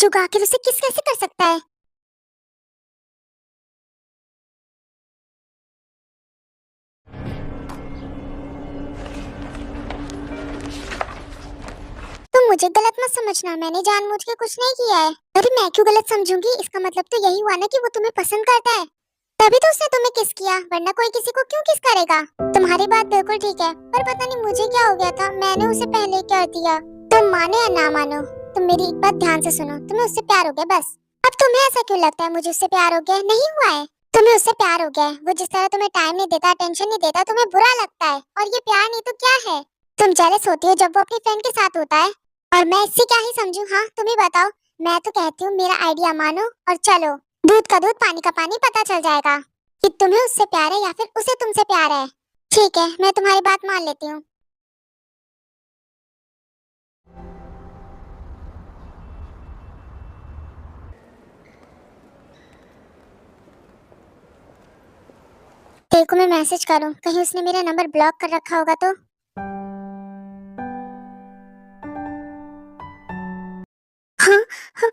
जुग आखिर उसे किस कैसे कर सकता है? तुम मुझे गलत मत समझना, मैंने जानबूझ के कुछ नहीं किया है। अरे मैं क्यों गलत समझूंगी? इसका मतलब तो यही हुआ ना कि वो तुम्हें पसंद करता है, तभी तो उसने तुम्हें किस किया, वरना कोई किसी को क्यों किस करेगा। तुम्हारी बात बिल्कुल ठीक है, पर पता नहीं मुझे क्या हो गया था, मैंने उसे पहले कर दिया। तुम मानो या ना मानो, तुम मेरी एक बात ध्यान से सुनो, तुम्हें उससे प्यार हो गया बस। अब तुम्हें ऐसा क्यों लगता है मुझे उससे प्यार हो गया? नहीं हुआ है। तुम्हें उससे प्यार हो गया है। वो जिस तरह तुम्हें टाइम नहीं देता, अटेंशन नहीं देता, तुम्हें बुरा लगता है, और ये प्यार नहीं तो क्या है? तुम जेलस होती हो जब वो अपनी फ्रेंड के साथ होता है, और मैं इससे क्या ही समझूं? हाँ तुम ही बताओ। मैं तो कहती हूँ मेरा आइडिया मानो और चलो, दूध का दूध पानी का पानी, पता चल जाएगा कि तुम्हें उससे प्यार है या फिर उसे तुमसे प्यार है। ठीक है, मैं तुम्हारी बात मान लेती हूँ। देखो मैं मैसेज करूँ, कहीं उसने मेरा नंबर ब्लॉक कर रखा होगा तो। हाँ, हाँ।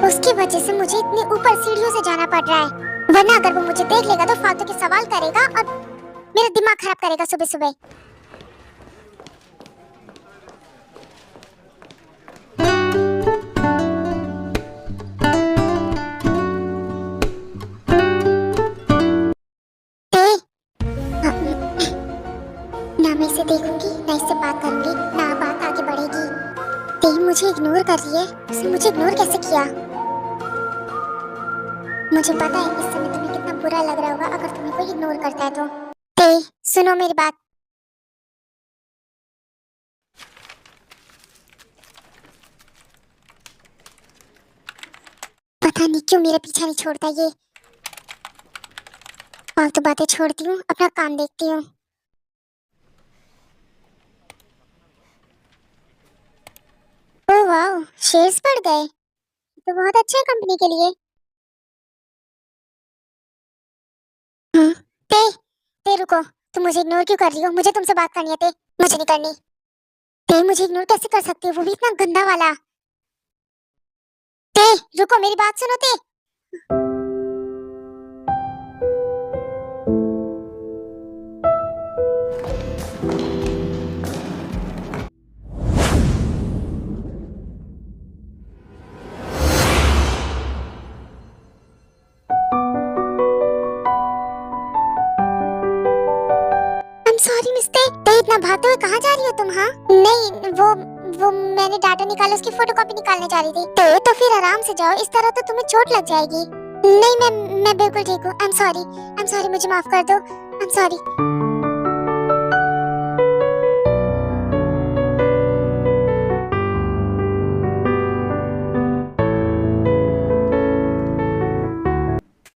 उसकी वजह से मुझे इतनी ऊपर सीढ़ियों से जाना पड़ रहा है, वरना अगर वो मुझे देख लेगा तो फालतू के सवाल करेगा और मेरा दिमाग खराब करेगा सुबह सुबह। ना मैं इसे देखूंगी, ना इससे बात करूंगी, ना बात आगे बढ़ेगी। ते मुझे इग्नोर कर रही है, उसने मुझे इग्नोर कैसे किया? मुझे पता है इस समय तुम्हें कितना बुरा लग रहा होगा अगर तुम्हें कोई इग्नोर करता है तो। ते सुनो मेरी बात। पता नहीं क्यों मेरा पीछा नहीं छोड़ता ये। फालतू बातें छोड़ती हूँ, अपना काम देखती हूँ। ओह वाह, शेयर्स बढ़ गए, तो बहुत अच्छा है कंपनी के लिए। हाँ। ते ते रुको, तुम मुझे इग्नोर क्यों कर रही हो? मुझे तुमसे बात करनी है ते, मुझे नहीं करनी। ते मुझे इग्नोर कैसे कर सकती हो, वो भी इतना गंदा वाला। ते रुको, मेरी बात सुनो ते। I am sorry mister. ते इतना भागते हुए कहाँ जा रही हो तुम? हाँ नहीं, वो मैंने डाटा निकाला, उसकी फोटोकॉपी निकालने जा रही थी। तो फिर आराम से जाओ, इस तरह तो तुम्हें चोट लग जाएगी। नहीं मैं बिल्कुल ठीक हूँ। आई एम सॉरी, मुझे माफ कर दो। I am sorry.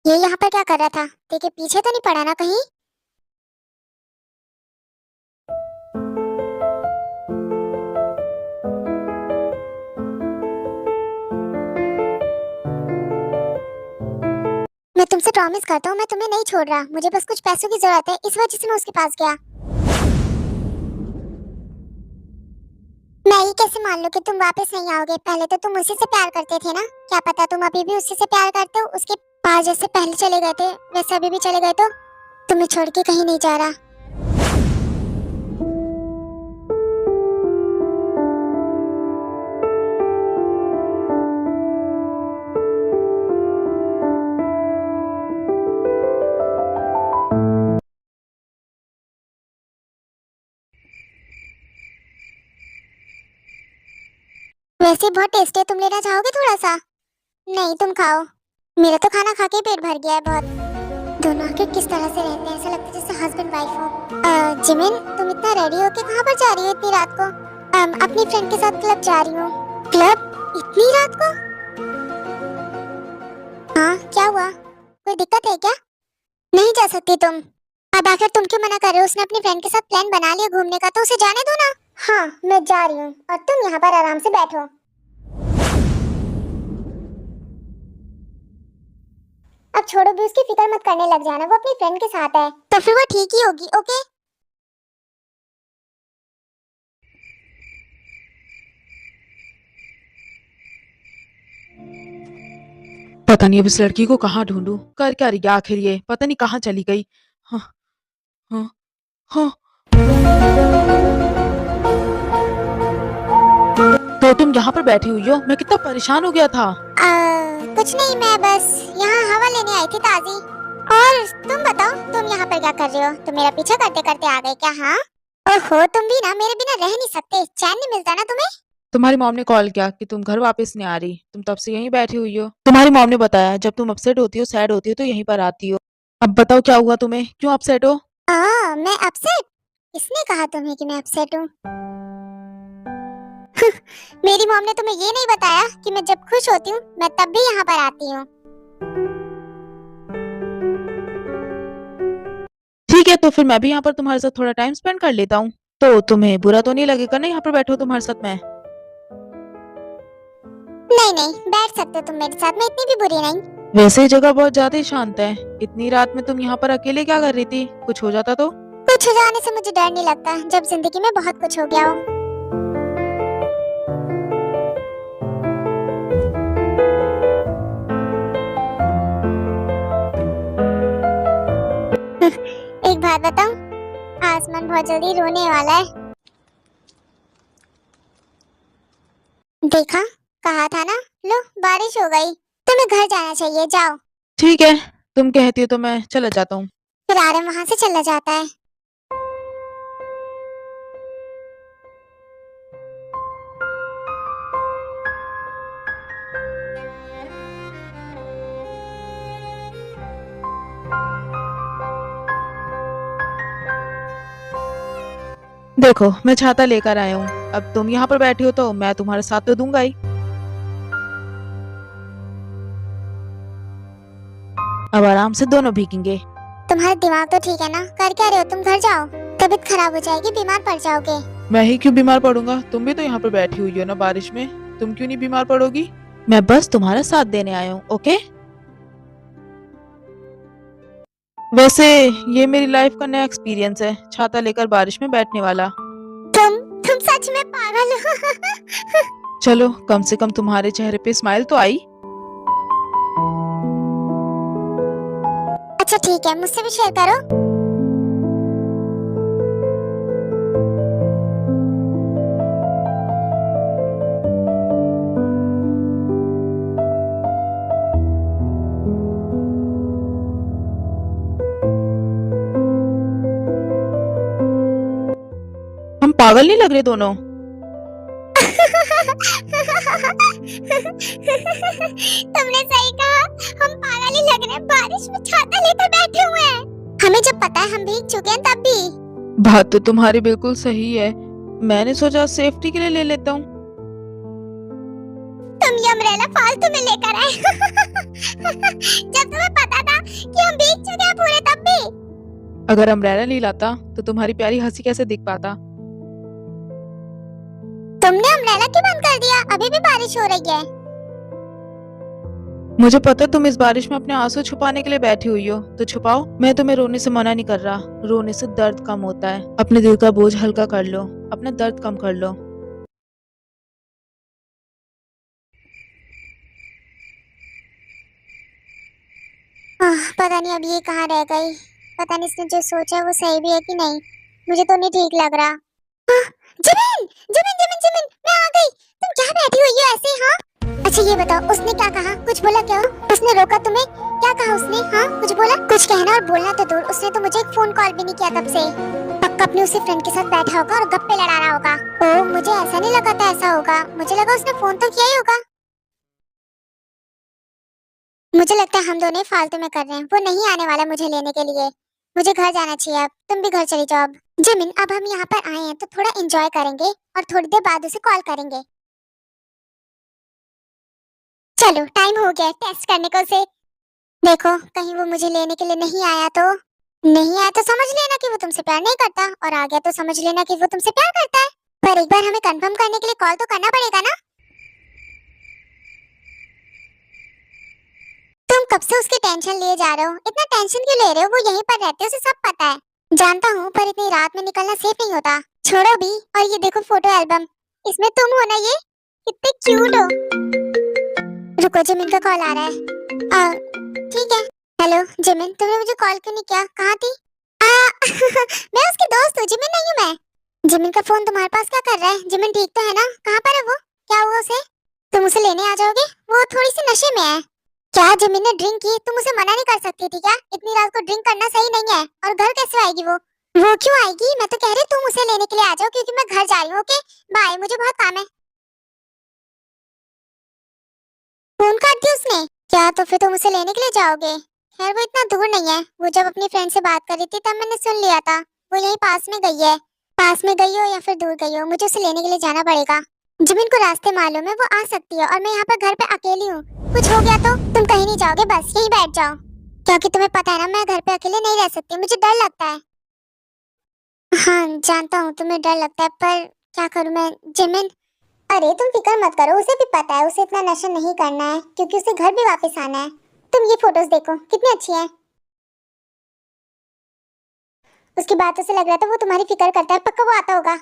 ये यहाँ पर क्या कर रहा था? देखिए पीछे तो नहीं पड़ा ना कहीं? मैं तुमसे प्रॉमिस करता हूँ मैं तुम्हें नहीं छोड़ रहा, मुझे बस कुछ पैसों की जरूरत है, इस वजह से मैं उसके पास गया। मैं ये कैसे मान लूं कि तुम वापस नहीं आओगे? पहले तो तुम उसी से प्यार करते थे ना, क्या पता तुम अभी भी उसी से प्यार करते हो। उसके पास जैसे पहले चले गए थे वैसे अभी भी चले गए तो? तुम्हें छोड़ के कहीं नहीं जा रहा। वैसे बहुत टेस्टी है, तुम लेना चाहोगे थोड़ा सा? नहीं तुम खाओ, मेरा तो खाना खा के पेट भर गया है बहुत। दोनों आखिर किस तरह से रहते हैं, ऐसा लगता है जैसे हस्बैंड वाइफ हो। जिमिन तुम इतना रेडी होके कहाँ पर जा रही हो इतनी रात को? अपनी फ्रेंड के साथ क्लब जा रही हूँ। क्लब इतनी रात को? हाँ क्या हुआ, कोई दिक्कत है क्या? नहीं जा सकती तुम। अब आखिर तुम क्यों मना कर रहे हो? उसने अपनी फ्रेंड के साथ प्लान बना लिया घूमने का, तो उसे जाने दो ना। हाँ मैं जा रही हूँ और तुम यहाँ पर आराम से बैठो। अब छोड़ो भी, उसकी फिक्र मत करने लग जाना, वो अपनी फ्रेंड के साथ है तो फिर वो ठीक ही होगी। ओके। पता नहीं अब इस लड़की को कहाँ ढूंढूं, कर क्या रही है आखिर ये, पता नहीं कहाँ चली गई। हाँ, हाँ, हाँ। तो तुम यहाँ पर बैठी हुई हो, मैं कितना परेशान हो गया था। कुछ नहीं, मैं बस यहाँ हवा लेने आई थी ताजी। और तुम बताओ, तुम यहाँ पर क्या कर रहे हो? तुम मेरा पीछा करते करते आ गए क्या? हाँ। ओहो, तुम भी ना मेरे बिना रह नहीं सकते, चैन नहीं मिलता ना तुम्हें? तुम्हारी मॉम ने कॉल किया कि तुम घर वापस नहीं आ रही, तुम तब से यहीं बैठी हुई हो। तुम्हारी मॉम ने बताया जब तुम अपसेट होती हो, सैड होती हो तो यहीं पर आती हो। अब बताओ क्या हुआ तुम्हें, क्यों अपसेट हो। मैं अपसेट? किसने कहा तुम्हें कि मैं अपसेट हूँ? मेरी मॉम ने तुम्हें ये नहीं बताया कि मैं जब खुश होती हूँ मैं तब भी यहाँ पर आती हूँ? ठीक है, तो फिर मैं भी यहाँ पर तुम्हारे साथ थोड़ा टाइम स्पेंड कर लेता हूँ। तो तुम्हें बुरा तो नहीं लगेगा ना यहाँ पर बैठो तुम्हारे साथ मैं। नहीं नहीं, बैठ सकते हो तुम मेरे साथ, मैं इतनी भी बुरी नहीं। वैसे ही जगह बहुत ज्यादा ही शांत है, इतनी रात में तुम यहाँ पर अकेले क्या कर रही थी, कुछ हो जाता तो। कुछ हो जाने से मुझे डर नहीं लगता, जब जिंदगी में बहुत कुछ हो गया हो। एक बात बताऊं, आसमान बहुत जल्दी रोने वाला है। देखा, कहा था ना। लो, बारिश हो गई। तुम्हें घर जाना चाहिए, जाओ। ठीक है, तुम कहती हो तो मैं चला जाता हूँ। फिर आरम वहां से चला जाता है। देखो मैं छाता लेकर आया हूँ, अब तुम यहाँ पर बैठी हो तो मैं तुम्हारे साथ तो दूंगा ही। अब आराम से दोनों भीगेंगे। तुम्हारा दिमाग तो ठीक है ना? कर क्या रहे हो तुम? घर जाओ, तबीयत खराब हो जाएगी, बीमार पड़ जाओगे। मैं ही क्यों बीमार पड़ूंगा, तुम भी तो यहाँ पर बैठी हुई हो ना बारिश में, तुम क्यों नहीं बीमार पड़ोगी। मैं बस तुम्हारा साथ देने आया हूँ, ओके। वैसे ये मेरी लाइफ का नया एक्सपीरियंस है, छाता लेकर बारिश में बैठने वाला। तुम सच में पागल हो। चलो कम से कम तुम्हारे चेहरे पे स्माइल तो आई। अच्छा ठीक है, मुझसे भी शेयर करो। हम पागल नहीं लग रहे दोनों। तुमने सही कहा, हम पागल ही लग रहे हैं, बारिश में छाता लेकर बैठे हुए हैं। हमें जब पता है हम भीग चुके हैं तब भी। बात तो तुम्हारी बिल्कुल सही है, मैंने सोचा सेफ्टी के लिए ले लेता हूँ। तुम ये अम्ब्रेला फालतू में लेकर आए। जब तुम्हें पता था कि हम भीग चुके हैं पूरे तब भी। अगर अम्ब्रेला नहीं लाता तो तुम्हारी प्यारी हंसी कैसे दिख पाता। तुमने अम्ब्रेला क्यों बंद कर दिया? अभी भी बारिश हो रही है। मुझे पता है तुम इस बारिश में अपने आंसू छुपाने के लिए बैठी हुई हो, तो छुपाओ, मैं तुम्हें रोने से मना नहीं कर रहा, रोने से दर्द कम होता है, अपने दिल का बोझ हल्का कर लो, अपना दर्द कम कर लो। पता नहीं अब ये कहाँ रह गई। पता नहीं इसने जो सोचा है वो सही भी है कि नहीं, मुझे तो नहीं ठीक लग रहा। जिमिन, जिमिन, जिमिन, जिमिन, मैं आ गई। तुम क्या बैठी हुई हो ऐसे? हाँ, अच्छा ये बताओ, उसने क्या कहा? कुछ बोला क्या? उसने रोका तुम्हें? क्या कहा उसने? हाँ, कुछ बोला? कुछ कहना और बोलना तो दूर, उसने तो मुझे एक फोन कॉल भी नहीं किया तब से। पक्का अपने उसी फ्रेंड के साथ बैठा होगा और गप्पे लड़ा रहा होगा। ओह, मुझे ऐसा नहीं लगा था ऐसा होगा, मुझे लगा उसने फोन तो किया ही होगा। मुझे लगता है हम दोनों फालतू में कर रहे हैं, वो नहीं आने वाला मुझे लेने के लिए। मुझे घर जाना चाहिए अब, तुम भी घर चली जाओ अब। जमीन, अब हम यहाँ पर आए हैं तो थोड़ा एंजॉय करेंगे और थोड़ी देर बाद उसे कॉल करेंगे। चलो टाइम हो गया टेस्ट करने को उसे। देखो कहीं वो मुझे लेने के लिए नहीं आया तो। नहीं आया तो समझ लेना कि वो तुमसे प्यार नहीं करता, और आ गया तो समझ लेना कि वो तुमसे प्यार करता है। पर एक बार हमें कंफर्म करने के लिए कॉल तो करना पड़ेगा ना। तुम कब से उसकी टेंशन लिए जा रहे हो? इतना टेंशन क्यों ले रहे हो? वो यहीं पर रहते है, उसे सब पता है। जानता हूँ, पर इतनी रात में निकलना सेफ नहीं होता। छोड़ो भी। और ये देखो फोटो एल्बम, इसमें तुम हो ना? ये कितने क्यूट हो। रुको, जिमिन का कॉल आ रहा है। ठीक है। हेलो जिमिन, तुमने मुझे कॉल क्यों नहीं किया? कहाँ थी? आ, मैं उसकी दोस्त हूँ, जिमिन नहीं हूँ मैं। जिमिन का फोन तुम्हारे पास क्या कर रहा है? जिमिन ठीक तो है ना? कहाँ पर है वो? क्या हुआ उसे? तुम उसे लेने आ जाओगे? वो थोड़ी सी नशे में है। क्या जिमिन ने ड्रिंक की? तुम उसे मना नहीं कर सकती थी क्या? इतनी रात को ड्रिंक करना सही नहीं है। और घर कैसे आएगी वो? वो क्यों आएगी? मैं तो कह रही तुम उसे लेने के लिए आ जाओ, क्योंकि मैं घर जा रही हूँ। ओके बाय, मुझे बहुत काम है। फोन काट दिया उसने? क्या तो फिर तुम उसे लेने के लिए जाओगे? खैर वो इतना दूर नहीं है। वो जब अपनी फ्रेंड से बात कर रही थी तब मैंने सुन लिया था। वो यहीं पास में गई है। पास में गई हो या फिर दूर गई हो, मुझे उसे लेने के लिए जाना पड़ेगा। जिमिन को रास्ते मालूम है, वो आ सकती है। और मैं यहाँ पर घर पे अकेली हूँ। कुछ हो गया तो तुम कहीं नहीं जाओगे, बस यहीं बैठ जाओ। क्योंकि तुम्हें पता है ना, मैं घर पे अकेले नहीं रह सकती, मुझे डर लगता है। हाँ जानता हूँ तुम्हें डर लगता है, पर क्या करूँ मैं? जिमिन, अरे तुम फिक्र मत करो, उसे भी पता है उसे इतना नशा नहीं करना है, क्योंकि उसे घर भी वापस आना है। तुम ये फोटोज देखो, कितनी अच्छी हैं। उसकी बातों से लग रहा था वो तुम्हारी फिक्र करता है। पक्का वो आता होगा।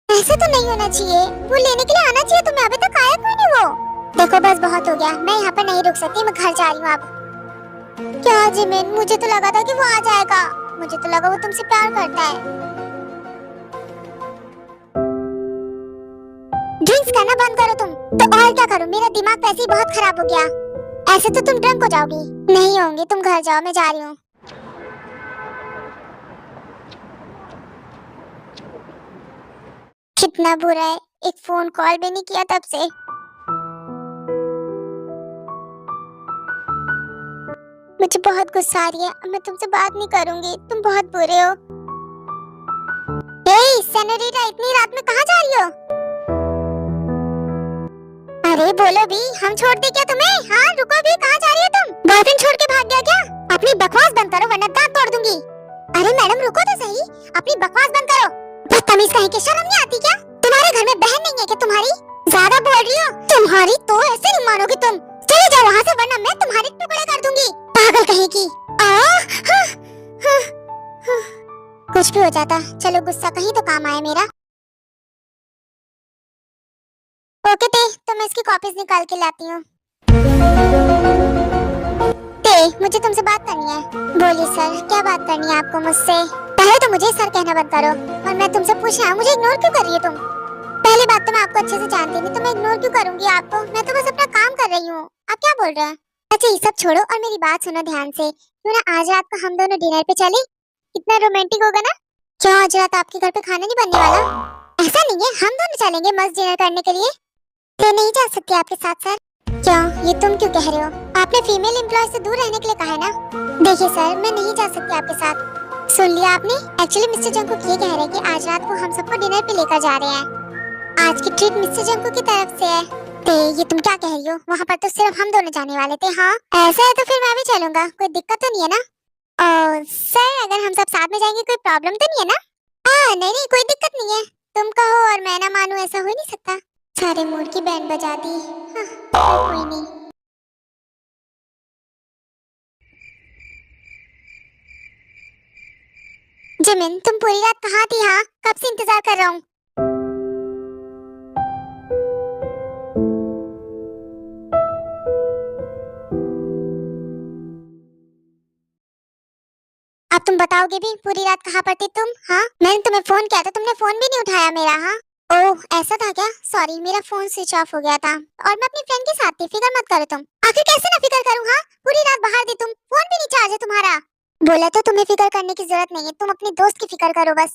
ऐसे तो नहीं होना चाहिए। वो लेने के लिए आना चाहिए तुम्हें। अभी तक आया क्यों नहीं वो? देखो बस बहुत हो गया, मैं यहाँ पर नहीं रुक सकती, मैं घर जा रही हूँ अब। क्या जिमिन, मुझे तो लगा था कि वो आ जाएगा। मुझे तो लगा वो तुमसे प्यार करता है। ड्रिंक्स करना बंद करो तुम। तो और क्या करूं? मेरा दिमाग वैसे ही बहुत खराब हो गया। ऐसे तो तुम ड्रंक हो जाओगी। नहीं होंगी, तुम घर जाओ, मैं जा रही हूँ। कितना बुरा है, एक फोन कॉल भी नहीं किया तब से। मुझे बहुत गुस्सा आ रही है, अब मैं तुमसे बात नहीं करूंगी, तुम बहुत बुरे हो। हे सेनोरिटा, इतनी रात में कहाँ जा रही हो? अरे बोलो भी, हम छोड़ दे क्या तुम्हें? हाँ रुको भी, कहाँ जा रही हो तुम? बॉयफ्रेंड छोड़ के भाग गया क्या? अपनी बकवास बंद करो वरना दांत तोड़ दूंगी। अरे मैडम रुको तो सही, अपनी बकवास बंद करो। बदतमीज कहीं के, शर्म नहीं आती क्या? तुम्हारे घर में बहन नहीं है क्या तुम्हारी? ज्यादा बोल रही हो। तुम्हारी तो ऐसे नहीं मानोगी तुम। चले जाओ वहाँ से वरना मैं तुम्हारे टुकड़े कर दूंगी। पागल कहीं की। कुछ भी हो जाता, चलो गुस्सा कहीं तो काम आए मेरा। ओके ते, तो मैं इसकी कॉपीज निकाल के लाती हूँ। ते, मुझे तुमसे बात करनी है। बोलिए सर, क्या बात करनी है आपको मुझसे? पहले तो मुझे सर कहना बंद करो। और मैं तुमसे पूछ रहा हूँ, मुझे इग्नोर क्यों कर रही हो तुम? पहली बात तो मैं आपको अच्छे से जानती नहीं, तो मैं इग्नोर क्यों करूंगी आपको? मैं तो बस अपना काम कर रही हूँ। आप क्या बोल रहे हैं? अच्छा ये सब छोड़ो और मेरी बात सुनो ध्यान से। क्यों ना आज रात को हम दोनों डिनर पे चले? कितना रोमांटिक होगा ना? क्यों आज रात आपके घर पे खाना नहीं बनने वाला? ऐसा नहीं है, हम दोनों चलेंगे मस्त डिनर करने के लिए। मैं नहीं जा सकती आपके साथ सर। क्यों? ये तुम क्यों कह रहे हो? आपने फीमेल एम्प्लॉय से दूर रहने के लिए कहा है ना? देखिए सर, मैं नहीं जा सकती आपके साथ। सुन लिया आपने? एक्चुअली मिस्टर जंकुक ये कह रहे हैं कि आज रात को हम सबको डिनर पे लेकर जा रहे हैं। आज की ट्रीट मिस्टर जंकुक की तरफ से है। ते, ये तुम क्या कह रही हो? वहाँ पर तो सिर्फ हम दोनों जाने वाले थे। हाँ ऐसा है तो फिर मैं भी चलूंगा, कोई दिक्कत तो नहीं है ना? सर अगर हम सब साथ में जाएंगे कोई प्रॉब्लम तो नहीं है ना? नहीं नहीं कोई दिक्कत नहीं है। तुम कहो और मैं ना मानूं, ऐसा हो ही नहीं सकता। सारे मूड की बैंड बजा दी। कोई नहीं। जिमिन तुम पूरी रात कहाँ थी? हाँ कब से इंतजार कर रहा हूँ। अब तुम बताओगे भी पूरी रात कहाँ पर थी तुम? हाँ मैंने तुम्हें फोन किया था, तुमने फोन भी नहीं उठाया मेरा। हाँ ओह ऐसा था क्या? सॉरी मेरा फोन स्विच ऑफ हो गया था और मैं अपनी फ्रेंड के साथ थी। फिक्र मत करो तुम। आखिर कैसे ना फिक्र करूँ? हाँ पूरी रात बाहर थी तुम, फोन भी नहीं चार्ज है तुम्हारा। बोला तो तुम्हें फिक्र करने की जरूरत नहीं है, तुम अपनी दोस्त की फिक्र करो बस।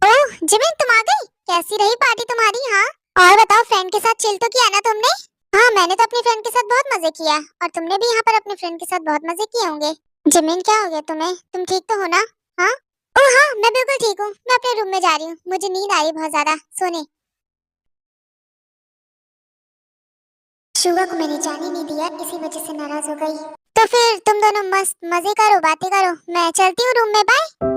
ओह जिमिन तुम आ गई, कैसी रही पार्टी तुम्हारी? हाँ और बताओ, फ्रेंड के साथ चिल तो किया ना तुमने? हाँ मैंने तो अपनी फ्रेंड के साथ बहुत मजे किया और तुमने भी यहाँ पर अपने फ्रेंड के साथ बहुत मजे किए होंगे। जिमिन क्या हो गया तुम्हें? तुम ठीक तो हो ना? हाँ ओह हाँ मैं बिल्कुल ठीक हूँ। मैं अपने रूम में जा रही हूँ, मुझे नींद आ रही बहुत ज्यादा, सोने। शुगा को मैंने जाने नहीं दिया, इसी वजह से नाराज हो गई। तो फिर तुम दोनों मस्त मजे करो, बातें करो, मैं चलती हूँ रूम में। बाय।